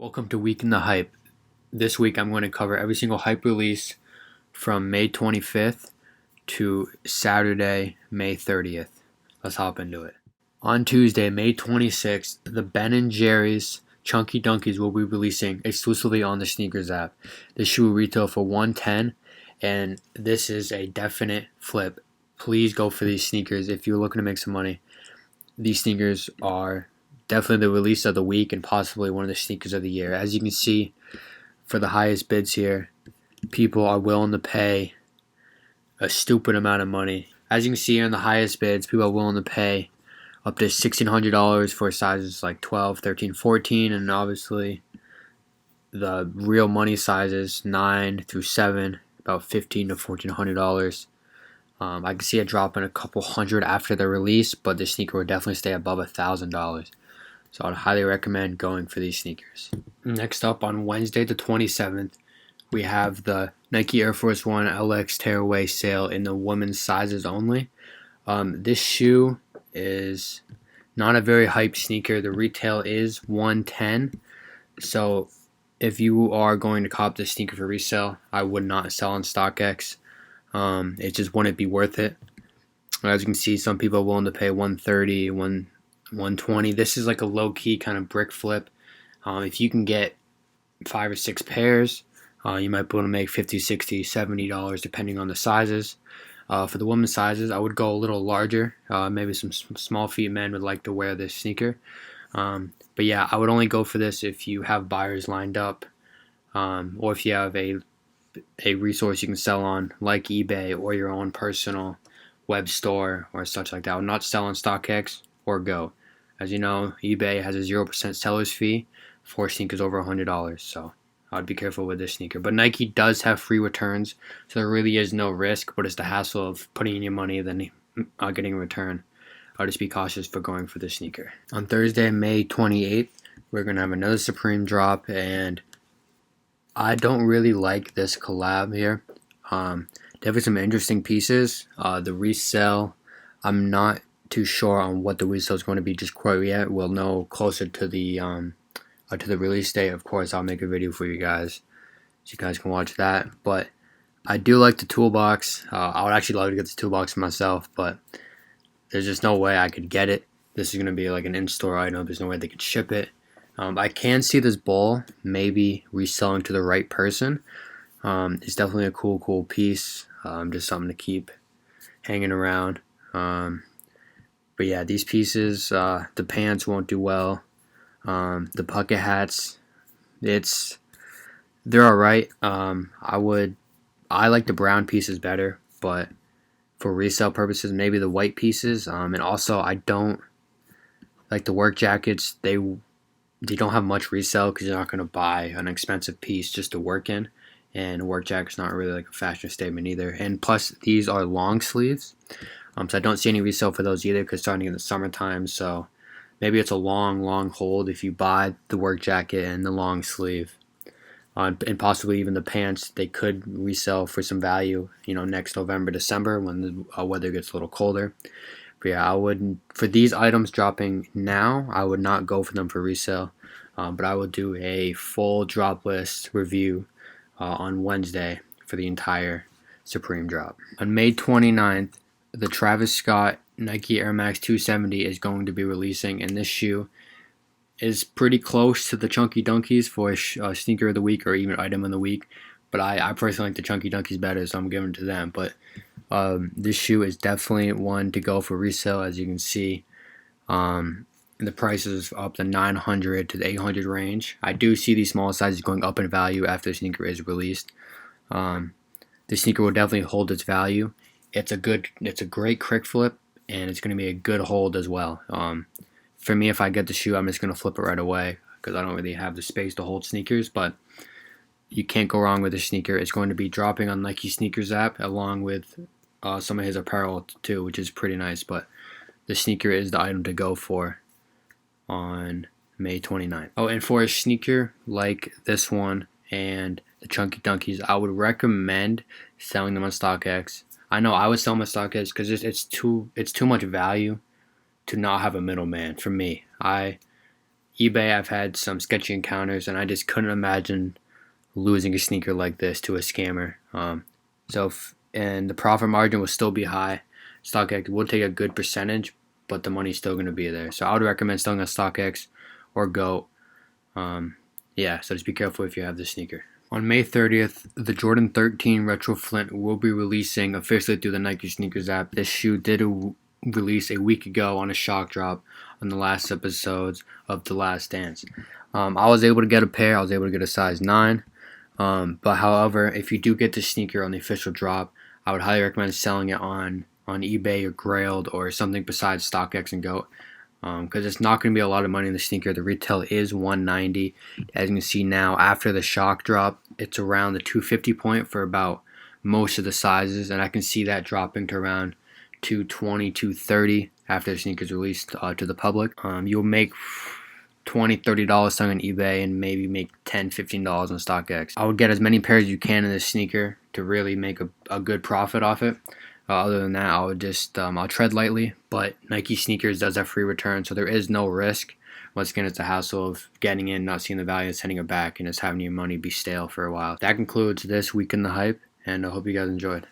Welcome to Week in the Hype. This week I'm going to cover every single hype release from May 25th to Saturday, May 30th. Let's hop into it. On Tuesday, May 26th, the Ben & Jerry's Chunky Dunkies will be releasing exclusively on the Sneakers app. This shoe will retail for $110, and this is a definite flip. Please go for these sneakers if you're looking to make some money. These sneakers are definitely the release of the week and possibly one of the sneakers of the year. As you can see, for the highest bids here, people are willing to pay a stupid amount of money. As you can see here in the highest bids, people are willing to pay up to $1,600 for sizes like 12, 13, 14, and obviously the real money sizes 9 through 7, about $1,500 to $1,400. I can see it dropping a couple hundred after the release, but the sneaker will definitely stay above $1,000. So I'd highly recommend going for these sneakers. Next up, on Wednesday the 27th, we have the Nike Air Force One LX Tearaway sale in the women's sizes only. This shoe is not a very hype sneaker. The retail is $110. So if you are going to cop this sneaker for resale, I would not sell on StockX. It just wouldn't be worth it. As you can see, some people are willing to pay $130, $120. This is like a low-key kind of brick flip. If you can get 5 or 6 pairs, you might be able to make $50, $60, $70 depending on the sizes. For the women's sizes, I would go a little larger. Maybe some small feet men would like to wear this sneaker. But yeah, I would only go for this if you have buyers lined up, or if you have a resource you can sell on, like eBay or your own personal web store or such like that. I would not sell on StockX or Go. As you know, eBay has a 0% seller's fee for sneakers over $100, so I'd be careful with this sneaker. But Nike does have free returns, so there really is no risk, but it's the hassle of putting in your money and then getting a return. I'll just be cautious for going for this sneaker. On Thursday, May 28th, we're going to have another Supreme drop, and I don't really like this collab here. Definitely some interesting pieces. The resale, I'm not too sure on what the resale is going to be just quite yet. We'll know closer to the release date. Of course, I'll make a video for you guys, so you guys can watch that. But I do like the toolbox. I would actually love to get the toolbox for myself, but there's just no way I could get it. This is going to be like an in-store item. There's no way they could ship it. I can see this ball maybe reselling to the right person. It's definitely a cool piece. Just something to keep hanging around. But yeah, these pieces, the pants won't do well. The bucket hats, they're alright. I like the brown pieces better, but for resale purposes, maybe the white pieces. And also, I don't like the work jackets. They don't have much resale because you're not going to buy an expensive piece just to work in. And a work jacket's not really like a fashion statement either. And plus, these are long sleeves. So I don't see any resale for those either because it's starting in the summertime. So maybe it's a long hold if you buy the work jacket and the long sleeve. And possibly even the pants, they could resell for some value, next November, December when the weather gets a little colder. But yeah, for these items dropping now, I would not go for them for resale. But I will do a full drop list review on Wednesday for the entire Supreme drop. On May 29th, the Travis Scott Nike Air Max 270 is going to be releasing, and this shoe is pretty close to the Chunky Dunkies for a sneaker of the week or even item of the week. But I personally like the Chunky Dunkies better, so I'm giving it to them. But this shoe is definitely one to go for resale. As you can see, the price is up to $900 to the $800 range. I do see these small sizes going up in value after the sneaker is released. The sneaker will definitely hold its value. It's a great crick flip, and it's going to be a good hold as well. For me, if I get the shoe, I'm just going to flip it right away because I don't really have the space to hold sneakers, but you can't go wrong with this sneaker. It's going to be dropping on Nike Sneakers app along with some of his apparel too, which is pretty nice, but the sneaker is the item to go for on May 29th. Oh, and for a sneaker like this one and the Chunky Dunkies, I would recommend selling them on StockX. I know I would sell my StockX because it's too much value to not have a middleman for me. eBay, I've had some sketchy encounters, and I just couldn't imagine losing a sneaker like this to a scammer. And the profit margin will still be high. StockX will take a good percentage, but the money's still going to be there. So I would recommend selling on StockX or GOAT. So just be careful if you have this sneaker. On May 30th, the Jordan 13 Retro Flint will be releasing officially through the Nike Sneakers app. This shoe did release a week ago on a shock drop on the last episodes of The Last Dance. I was able to get a pair. I was able to get a size 9. But however, if you do get the sneaker on the official drop, I would highly recommend selling it on eBay or Grailed or something besides StockX and GOAT. Because it's not going to be a lot of money in the sneaker. The retail is $190. As you can see now, after the shock drop, it's around the $250 point for about most of the sizes, and I can see that dropping to around $220, $230 after the sneaker's released to the public. You'll make $20, $30 selling on eBay and maybe make $10, $15 on StockX. I would get as many pairs as you can in this sneaker to really make a good profit off it. Other than that, I would just I'll tread lightly. But Nike Sneakers does have free return, so there is no risk. Once again, it's a hassle of getting in, not seeing the value, and sending it back, and just having your money be stale for a while. That concludes this week in the hype, and I hope you guys enjoyed.